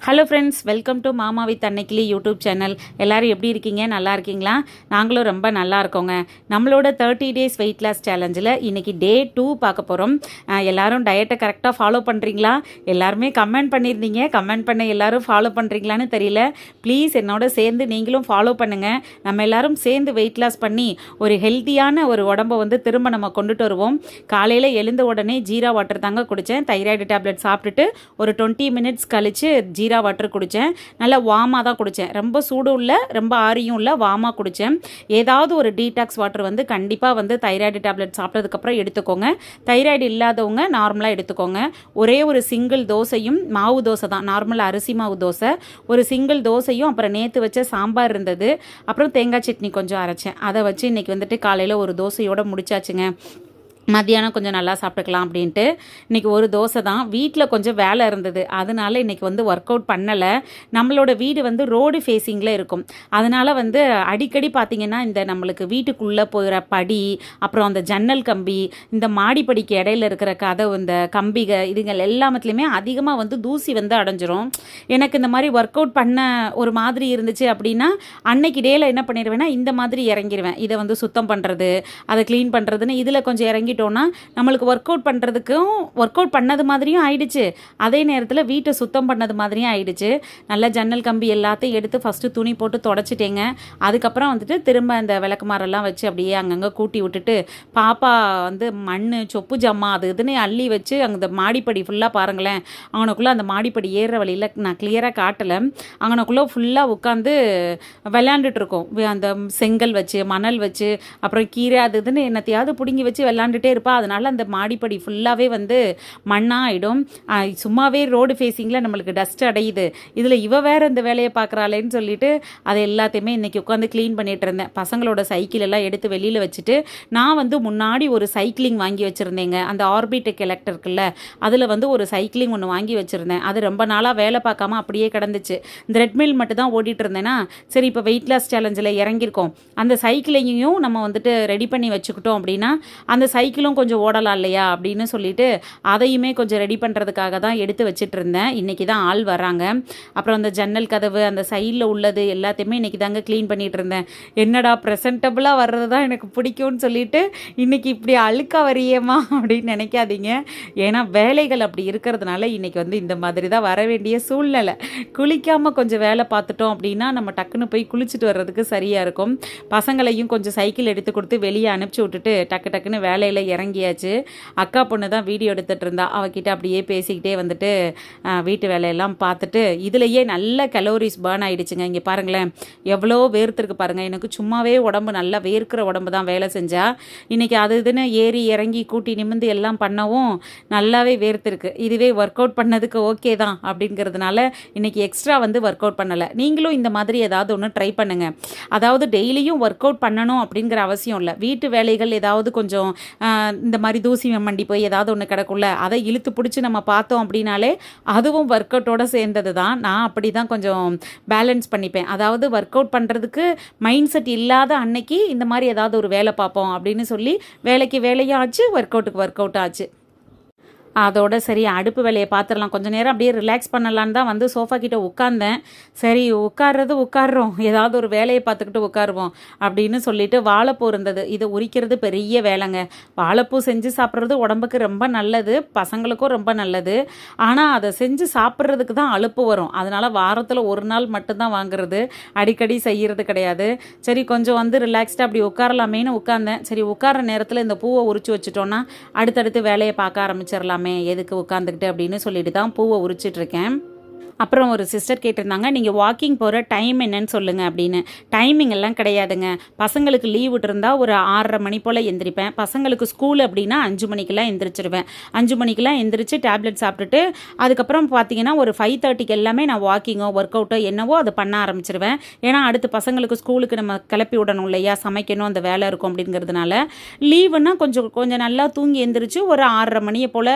Hello friends, welcome to மாமா with Annakili YouTube channel. எல்லோரும் எப்படி இருக்கீங்க? நல்லா இருக்கீங்களா? நாங்களும் ரொம்ப நல்லா இருக்கோங்க. நம்மளோட 30 டேஸ் வெயிட் லாஸ் சேலஞ்சில் இன்றைக்கி டே 2 பார்க்க போகிறோம். எல்லோரும் டயட்டை கரெக்டாக ஃபாலோ பண்ணுறீங்களா? எல்லாருமே கமெண்ட் பண்ணியிருந்தீங்க. கமெண்ட் பண்ண எல்லோரும் ஃபாலோ பண்ணுறீங்களான்னு தெரியல. ப்ளீஸ் என்னோட சேர்ந்து நீங்களும் ஃபாலோ பண்ணுங்கள். நம்ம எல்லோரும் சேர்ந்து வெயிட் லாஸ் பண்ணி ஒரு ஹெல்த்தியான ஒரு உடம்பை திரும்ப நம்ம கொண்டுட்டு வருவோம். காலையில் எழுந்த உடனே ஜீரா வாட்டர் தாங்க குடித்தேன். தைராய்டு டேப்லெட் சாப்பிட்டுட்டு ஒரு 20 மினிட்ஸ் கழித்து ஜீரா வாட்டர் குடித்தேன். நல்லா வார்மாக தான் குடித்தேன். ரொம்ப சூடும் இல்லை, ரொம்ப ஆரியும் இல்லை, வார்மாக குடித்தேன். ஏதாவது ஒரு டீடாக்ஸ் வாட்டர் கண்டிப்பாக தைராய்டு டேப்லெட் சாப்பிட்டதுக்கப்புறம் எடுத்துக்கோங்க. தைராய்டு இல்லாதவங்க நார்மலாக எடுத்துக்கோங்க. ஒரே ஒரு சிங்கிள் தோசையும், மாவு தோசை தான், நார்மல் அரிசி மாவு தோசை, ஒரு சிங்கிள் தோசையும், அப்புறம் நேற்று வச்ச சாம்பார் இருந்தது, அப்புறம் தேங்காய் சட்னி கொஞ்சம் அரைச்சேன். அதை வச்சு இன்றைக்கி காலையில் ஒரு தோசையோடு முடிச்சாச்சுங்க. மத்தியானம் கொஞ்சம் நல்லா சாப்பிட்டுக்கலாம் அப்படின்ட்டு இன்றைக்கி ஒரு தோசை தான். வீட்டில் கொஞ்சம் வேலை இருந்தது, அதனால் இன்றைக்கி ஒர்க் அவுட் பண்ணலை. நம்மளோட வீடு ரோடு ஃபேஸிங்கில் இருக்கும். அதனால் அடிக்கடி பார்த்திங்கன்னா இந்த நம்மளுக்கு வீட்டுக்குள்ளே போகிற படி, அப்புறம் அந்த ஜன்னல் கம்பி, இந்த மாடிப்படிக்கு இடையில இருக்கிற கதவு, இந்த கம்பிக, இதுங்கள் எல்லாமத்துலேயுமே அதிகமாக தூசி அடைஞ்சிரும். எனக்கு இந்த மாதிரி ஒர்க் அவுட் பண்ண ஒரு மாதிரி இருந்துச்சு அப்படின்னா அன்னைக்கு டேயில் என்ன பண்ணிடுவேன்னா இந்த மாதிரி இறங்கிடுவேன். இதை சுத்தம் பண்ணுறது, அதை க்ளீன் பண்ணுறதுன்னு இதில் கொஞ்சம் இறங்கிட்டு நம்மளுக்கு ஒர்க் அவுட் பண்ணுறதுக்கும் ஒர்க் அவுட் பண்ணது மாதிரியும் ஆயிடுச்சு, அதே நேரத்தில் வீட்டை சுத்தம் பண்ணது மாதிரியும் ஆயிடுச்சு. நல்லா ஜன்னல் கம்பி எல்லாத்தையும் எடுத்து ஃபஸ்ட்டு துணி போட்டு தொடச்சிட்டேங்க. அதுக்கப்புறம் திரும்ப அந்த விளக்குமாரெல்லாம் வச்சு அப்படியே அங்கங்கே கூட்டி விட்டுட்டு, பாப்பா மண் சொப்பு ஜம்மா அது இதுன்னு அள்ளி வச்சு அந்த மாடிப்படி ஃபுல்லாக பாருங்களேன், அவனுக்குள்ளே அந்த மாடிப்படி ஏறுற வழியில் நான் கிளியராக காட்டலை, அவனுக்குள்ளே ஃபுல்லாக உட்காந்து விளையாண்டுட்டு இருக்கோம். அந்த செங்கல் வச்சு, மணல் வச்சு, அப்புறம் கீரை அது இதுன்னு என்னத்தையாவது பிடுங்கி வச்சு விளையாண்டுட்டே இருப்பா. அதனால் அந்த மாடிப்படி ஃபுல்லாகவே மண்ணாக ஆகிடும். சும்மாவே ரோடு ஃபேஸிங்கில் நம்மளுக்கு டஸ்ட் அடையுது, இதில் இவ வேறு இந்த வேலையை பார்க்குறாளேன்னு சொல்லிட்டு அதை எல்லாத்தையுமே இன்றைக்கி உட்காந்து க்ளீன் பண்ணிகிட்டு இருந்தேன். பசங்களோட சைக்கிள் எல்லாம் எடுத்து வெளியில் வச்சுட்டு நான் முன்னாடி ஒரு சைக்கிளிங் வாங்கி வச்சுருந்தேங்க. அந்த ஆர்பிடெக் எலக்ட்ரிக் இருக்குல்ல, அதில் ஒரு சைக்கிளிங் ஒன்று வாங்கி வச்சுருந்தேன். அது ரொம்ப நாளாக வேலை பார்க்காம அப்படியே கிடந்துச்சு. இந்த ரெட்மில் மட்டும் தான் ஓடிட்டு இருந்தேன்னா, சரி இப்போ வெயிட் லாஸ் சேலஞ்சில் இறங்கியிருக்கோம், அந்த சைக்கிளையும் நம்ம ரெடி பண்ணி வச்சுக்கிட்டோம் அப்படின்னா அந்த சைக்கிளும் கொஞ்சம் ஓடலாம் இல்லையா அப்படின்னு சொல்லிட்டு அதையுமே கொஞ்சம் ரெடி பண்ணுறதுக்காக தான் எடுத்து வச்சுட்டு இருந்தேன். இன்றைக்கி தான் ஆள் வராங்க. அப்புறம் அந்த ஜன்னல் கதவு, அந்த சைடில் உள்ளது எல்லாத்தையுமே இன்றைக்கி தாங்க க்ளீன் பண்ணிகிட்டு இருந்தேன். என்னடா ப்ரெசன்டபுளாக வர்றது தான் எனக்கு பிடிக்கும்னு சொல்லிட்டு இன்றைக்கி இப்படி அழுக்கா வரையேம்மா அப்படின்னு நினைக்காதீங்க. ஏன்னா வேலைகள் அப்படி இருக்கிறதுனால இன்றைக்கி இந்த மாதிரி தான் வர வேண்டிய சூழ்நிலை. குளிக்காமல் கொஞ்சம் வேலை பார்த்துட்டோம் அப்படின்னா நம்ம டக்குன்னு போய் குளிச்சுட்டு வர்றதுக்கு சரியாக இருக்கும். பசங்களையும் கொஞ்சம் சைக்கிள் எடுத்து கொடுத்து வெளியே அனுப்பிச்சி விட்டுட்டு டக்கு டக்குன்னு வேலையில் இறங்கியாச்சு. அக்கா பொண்ணு தான் வீடியோ எடுத்துகிட்டு இருந்தா, அவகிட்ட அப்படியே பேசிக்கிட்டே வீட்டு வேலையெல்லாம் பார்த்துட்டு இதுலேயே நல்ல கலோரிஸ் பேர்ன் ஆகிடுச்சுங்க. இங்கே பாருங்களேன் எவ்வளோ வேர்த்துருக்கு பாருங்கள். எனக்கு சும்மாவே உடம்பு நல்லா வேர்க்கிற உடம்பு தான் வேலை செஞ்சால், இன்றைக்கி அது இதுன்னு ஏறி இறங்கி கூட்டி நிமிந்து எல்லாம் பண்ணவும் நல்லாவே வேர்த்துருக்கு. இதுவே ஒர்க் அவுட் பண்ணதுக்கு ஓகே தான் அப்படிங்கிறதுனால இன்றைக்கி எக்ஸ்ட்ரா ஒர்க் அவுட் பண்ணலை. நீங்களும் இந்த மாதிரி ஏதாவது ஒன்று ட்ரை பண்ணுங்கள். அதாவது டெய்லியும் ஒர்க் அவுட் பண்ணணும் அப்படிங்கிற அவசியம் இல்லை. வீட்டு வேலைகள் ஏதாவது கொஞ்சம் இந்த மாதிரி தூசி மண்டி போய் ஏதாவது ஒன்று கிடக்குள்ள, அதை இழுத்து பிடிச்சி நம்ம பார்த்தோம் அப்படின்னாலே அதுவும் ஒர்க் அவுட்டோட சேர்ந்தது தான். நான் அப்படி தான் கொஞ்சம் பேலன்ஸ் பண்ணிப்பேன். அதாவது ஒர்க் அவுட் பண்ணுறதுக்கு மைண்ட் செட் இல்லாத அன்னைக்கு இந்த மாதிரி ஏதாவது ஒரு வேலை பார்ப்போம் அப்படின்னு சொல்லி வேலைக்கு வேலையும் ஆச்சு, ஒர்க் அவுட்டுக்கு ஒர்க் அவுட் ஆச்சு. அதோட சரி அடுப்பு வேலையை பார்த்துடலாம், கொஞ்சம் நேரம் அப்படியே ரிலாக்ஸ் பண்ணலான்னு தான் சோஃபா கிட்டே உட்காந்தேன். சரி உட்கார்றோம், ஏதாவது ஒரு வேலையை பார்த்துக்கிட்டு உட்காருவோம் அப்படின்னு சொல்லிட்டு வாழைப்பூ இருந்தது. இதை உரிக்கிறது பெரிய வேலைங்க. வாழைப்பூ செஞ்சு சாப்பிட்றது உடம்புக்கு ரொம்ப நல்லது, பசங்களுக்கும் ரொம்ப நல்லது. ஆனால் அதை செஞ்சு சாப்பிட்றதுக்கு தான் அலுப்பு வரும். அதனால் வாரத்தில் ஒரு நாள் மட்டும்தான் வாங்குறது, அடிக்கடி செய்கிறது கிடையாது. சரி கொஞ்சம் ரிலாக்ஸ்டாக அப்படி உட்காரலாமேன்னு உட்காந்தேன். சரி உட்கார நேரத்தில் இந்த பூவை உரிச்சு வச்சுட்டோன்னா அடுத்தடுத்து வேலையை பார்க்க ஆரம்பிச்சிடலாமே, எதுக்கு உட்காந்துக்கிட்டு அப்படின்னு சொல்லிட்டு தான் பூவை உரிச்சிட்ருக்கேன். அப்புறம் ஒரு சிஸ்டர் கேட்டிருந்தாங்க, நீங்கள் வாக்கிங் போகிற டைம் என்னன்னு சொல்லுங்கள் அப்படின்னு. டைமிங் எல்லாம் கிடையாதுங்க. பசங்களுக்கு லீவ் விட்டுருந்தா ஒரு 6:30 மணி போல் எந்திரிப்பேன். பசங்களுக்கு ஸ்கூல் அப்படின்னா 5 மணிக்கெல்லாம் எந்திரிச்சிருவேன். 5 மணிக்கெல்லாம் எந்திரிச்சு டேப்லெட் சாப்பிட்டுட்டு அதுக்கப்புறம் பார்த்தீங்கன்னா ஒரு 5:30க்கு எல்லாமே நான் வாக்கிங்கோ ஒர்க் அவுட்டோ என்னவோ அதை பண்ண ஆரம்பிச்சிருவேன். ஏன்னா அடுத்து பசங்களுக்கு ஸ்கூலுக்கு நம்ம கிளப்பி விடணும் இல்லையா, சமைக்கணும், அந்த வேலை இருக்கும் அப்படிங்கிறதுனால. லீவுன்னா கொஞ்சம் நல்லா தூங்கி எந்திரிச்சு ஒரு 6:30 மணியை போல்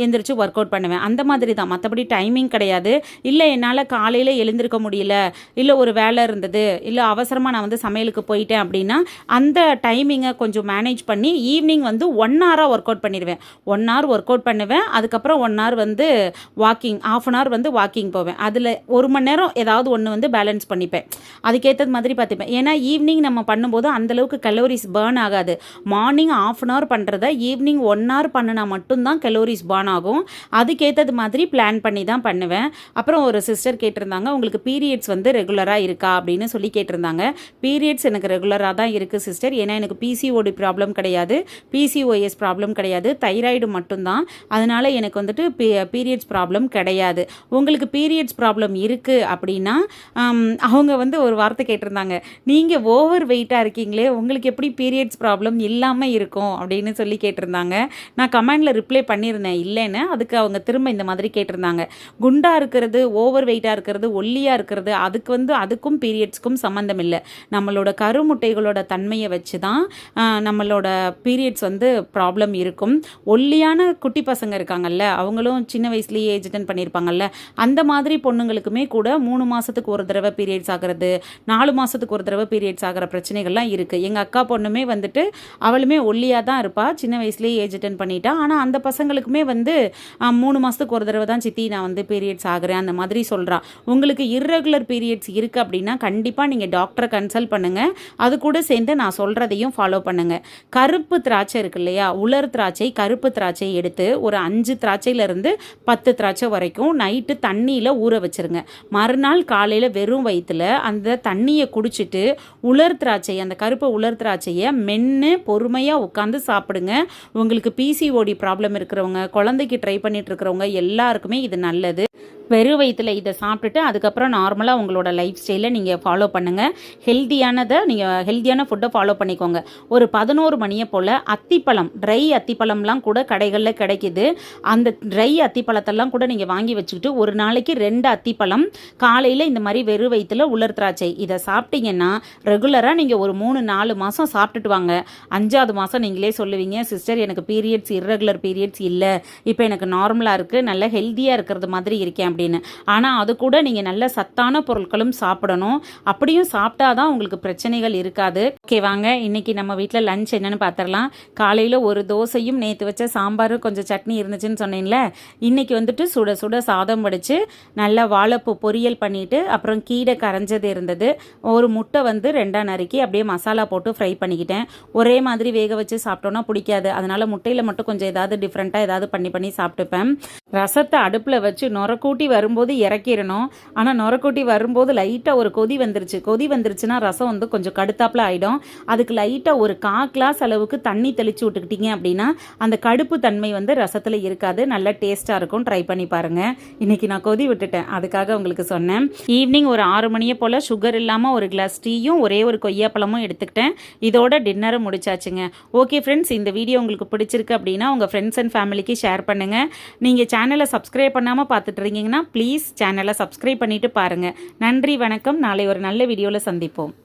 எந்திரிச்சு ஒர்க் அவுட் பண்ணுவேன். அந்த மாதிரி தான், மற்றபடி டைமிங் கிடையாது. கிடையாது. இல்லை என்னால் காலையில் எழுந்திருக்க முடியல, இல்லை ஒரு வேலை இருந்தது, இல்லை அவசரமாக நான் வந்து சமையலுக்கு போயிட்டேன் அப்படின்னா அந்த டைமிங்கை கொஞ்சம் மேனேஜ் பண்ணி ஈவினிங் வந்து 1 ஹவராக ஒர்க் அவுட் பண்ணிடுவேன். 1 ஹவர் ஒர்க் அவுட் பண்ணுவேன். அதுக்கப்புறம் 1 ஹவர் வந்து வாக்கிங், ½ அன் ஹவர் வந்து வாக்கிங் போவேன். அதில் 1 மணி நேரம் ஏதாவது ஒன்று வந்து பேலன்ஸ் பண்ணிப்பேன். அதுக்கேற்றது மாதிரி பார்த்துப்பேன். ஏன்னா ஈவினிங் நம்ம பண்ணும்போது அந்தளவுக்கு கலோரிஸ் பேர்ன் ஆகாது. மார்னிங் ½ அன் ஹவர் பண்ணுறத ஈவினிங் 1 ஹவர் பண்ணினா மட்டும்தான் கலோரிஸ் பேர்ன் ஆகும். அதுக்கேற்றது மாதிரி பிளான் பண்ணி தான் பண்ணுவேன். அப்புறம் ஒரு சிஸ்டர் கேட்டிருந்தாங்க, உங்களுக்கு பீரியட்ஸ் வந்து ரெகுலராக இருக்கா அப்படின்னு சொல்லி கேட்டிருந்தாங்க. பீரியட்ஸ் எனக்கு ரெகுலராக தான் இருக்குது சிஸ்டர். ஏன்னா எனக்கு பிசிஓடி ப்ராப்ளம் கிடையாது, பிசிஓஎஸ் ப்ராப்ளம் கிடையாது, தைராய்டு மட்டும்தான். அதனால் எனக்கு வந்துட்டு பீரியட்ஸ் ப்ராப்ளம் கிடையாது. உங்களுக்கு பீரியட்ஸ் ப்ராப்ளம் இருக்குது அப்படின்னா அவங்க வந்து ஒரு வார்த்தை கேட்டிருந்தாங்க, நீங்கள் ஓவர் வெயிட்டாக இருக்கீங்களே, உங்களுக்கு எப்படி பீரியட்ஸ் ப்ராப்ளம் இல்லாமல் இருக்கும் அப்படின்னு சொல்லி கேட்டிருந்தாங்க. நான் கமெண்டில் ரிப்ளை பண்ணியிருந்தேன் இல்லைன்னு. அதுக்கு அவங்க திரும்ப இந்த மாதிரி கேட்டிருந்தாங்க, குண்டாக இருக்கிறது, ஓவர் வெயிட்டாக இருக்கிறது, ஒல்லியாக இருக்கிறது, அதுக்கும் பீரியட்ஸ்க்கும் சம்மந்தம் இல்லை. நம்மளோட கருமுட்டைகளோட தன்மையை வச்சு தான் நம்மளோட பீரியட்ஸ் வந்து ப்ராப்ளம் இருக்கும். ஒல்லியான குட்டி பசங்க இருக்காங்கல்ல, அவங்களும் சின்ன வயசுலேயே ஏஜ் அட்டன் பண்ணியிருப்பாங்கல்ல, அந்த மாதிரி பொண்ணுங்களுக்குமே கூட 3 மாதத்துக்கு ஒரு தடவை பீரியட்ஸ் ஆகிறது, 4 மாதத்துக்கு ஒரு தடவை பீரியட்ஸ் ஆகிற பிரச்சனைகள்லாம் இருக்குது. எங்கள் அக்கா பொண்ணுமே வந்துட்டு அவளுமே ஒல்லியாக தான் இருப்பாள், சின்ன வயசுலேயே ஏஜ் அட்டன் பண்ணிட்டா. ஆனால் அந்த பசங்களுக்குமே வந்து 3 மாதத்துக்கு ஒரு தடவை தான் சித்தி நான் வந்து பீரியட்ஸ் ஆகிறேன் அந்த மாதிரி சொல்கிறா. உங்களுக்கு இர்ரெகுலர் பீரியட்ஸ் இருக்குது அப்படின்னா கண்டிப்பாக நீங்கள் டாக்டரை கன்சல்ட் பண்ணுங்கள். அது கூட சேர்ந்து நான் சொல்கிறதையும் ஃபாலோ பண்ணுங்கள். கருப்பு திராட்சை இருக்கு இல்லையா, உலர் திராட்சை, கருப்பு திராட்சை எடுத்து ஒரு 5 திராட்சையிலேருந்து 10 திராட்சை வரைக்கும் நைட்டு தண்ணியில் ஊற வச்சுருங்க. மறுநாள் காலையில் வெறும் வயிற்றுல அந்த தண்ணியை குடிச்சிட்டு உலர் திராட்சை, அந்த கருப்பு உலர் திராட்சையை மென்று பொறுமையாக உட்காந்து சாப்பிடுங்க. உங்களுக்கு பிசிஓடி ப்ராப்ளம் இருக்கிறவங்க, குழந்தைக்கு ட்ரை பண்ணிட்டு இருக்கிறவங்க எல்லாருக்குமே இது நல்லது. வெறும் வயிற்றுல இதை சாப்பிட்டுட்டு அதுக்கப்புறம் நார்மலாக உங்களோட லைஃப் ஸ்டைலை நீங்கள் ஃபாலோ பண்ணுங்கள். ஹெல்த்தியான ஃபுட்டை ஃபாலோ பண்ணிக்கோங்க. ஒரு 11 மணியை போல் அத்திப்பழம், ட்ரை அத்திப்பழம்லாம் கூட கடைகளில் கிடைக்கிது. அந்த ட்ரை அத்திப்பழத்தெல்லாம் கூட நீங்கள் வாங்கி வச்சுக்கிட்டு ஒரு நாளைக்கு 2 அத்திப்பழம் காலையில் இந்த மாதிரி வெறும் வயிற்றுல உலர் திராட்சை இதை சாப்பிட்டீங்கன்னா ரெகுலராக நீங்கள் ஒரு 3-4 மாதம் சாப்பிட்டுட்டு வாங்க. 5ஆவது மாதம் நீங்களே சொல்லுவீங்க, சிஸ்டர் எனக்கு பீரியட்ஸ் இர்ரெகுலர் பீரியட்ஸ் இல்லை, இப்போ எனக்கு நார்மலாக இருக்குது, நல்ல ஹெல்த்தியாக இருக்கிறது மாதிரி இருக்கேன் அப்படின்னு. ஆனால் அது கூட நீங்கள் நல்ல சத்தான பொருட்களும் சாப்பிடணும். அப்படியும் சாப்பிட்டாதான் உங்களுக்கு பிரச்சனைகள் இருக்காது. ஓகே, வாங்க இன்னைக்கு நம்ம வீட்டில் லஞ்ச் என்னன்னு பார்த்துடலாம். காலையில் ஒரு தோசையும் நேற்று வச்ச சாம்பாரும் கொஞ்சம் சட்னி இருந்துச்சுன்னு சொன்னேன்ல, இன்னைக்கு வந்துட்டு சுட சுட சாதம் வடித்து நல்லா வாழைப்பூ பொரியல் பண்ணிட்டு, அப்புறம் கீரை கரைஞ்சது இருந்தது, ஒரு முட்டை வந்து 2ஆக நறுக்கி அப்படியே மசாலா போட்டு ஃப்ரை பண்ணிக்கிட்டேன். ஒரே மாதிரி வேக வச்சு சாப்பிட்டோன்னா பிடிக்காது, அதனால முட்டையில் மட்டும் கொஞ்சம் ஏதாவது டிஃப்ரெண்ட்டாக ஏதாவது பண்ணி சாப்பிட்டுப்பேன். ரசத்தை அடுப்பில் வச்சு நுரக்கூட்டி வரும்போது இறக்கிடணும். ஆனால் நுரக்கூட்டி வரும்போது லைட்டாக ஒரு கொதி வந்துருச்சுன்னா ரசம் வந்து கொஞ்சம் கடுத்தாப்பில் ஆகிடும். அதுக்கு லைட்டாக ஒரு 1/4 கிளாஸ் அளவுக்கு தண்ணி தெளித்து விட்டுக்கிட்டீங்க அப்படின்னா அந்த கடுப்பு தன்மை வந்து ரசத்தில் இருக்காது, நல்ல டேஸ்ட்டாக இருக்கும். ட்ரை பண்ணி பாருங்கள். இன்றைக்கி நான் கொதி விட்டுட்டேன், அதுக்காக உங்களுக்கு சொன்னேன். ஈவினிங் ஒரு 6 மணியை போல் சுகர் இல்லாமல் ஒரு கிளாஸ் டீயும் ஒரே ஒரு கொய்யாப்பழமும் எடுத்துக்கிட்டேன். இதோட டின்னரை முடிச்சாச்சுங்க. ஓகே ஃப்ரெண்ட்ஸ், இந்த வீடியோ உங்களுக்கு பிடிச்சிருக்கு அப்படின்னா உங்கள் ஃப்ரெண்ட்ஸ் அண்ட் ஃபேமிலிக்கு ஷேர் பண்ணுங்கள். நீங்கள் சேனலை சப்ஸ்கிரைப் பண்ணாமல் பார்த்துட்டு இருக்கீங்கன்னா ப்ளீஸ் சேனலை சப்ஸ்கிரைப் பண்ணிவிட்டு பாருங்கள். நன்றி, வணக்கம். நாளை ஒரு நல்ல வீடியோவில் சந்திப்போம்.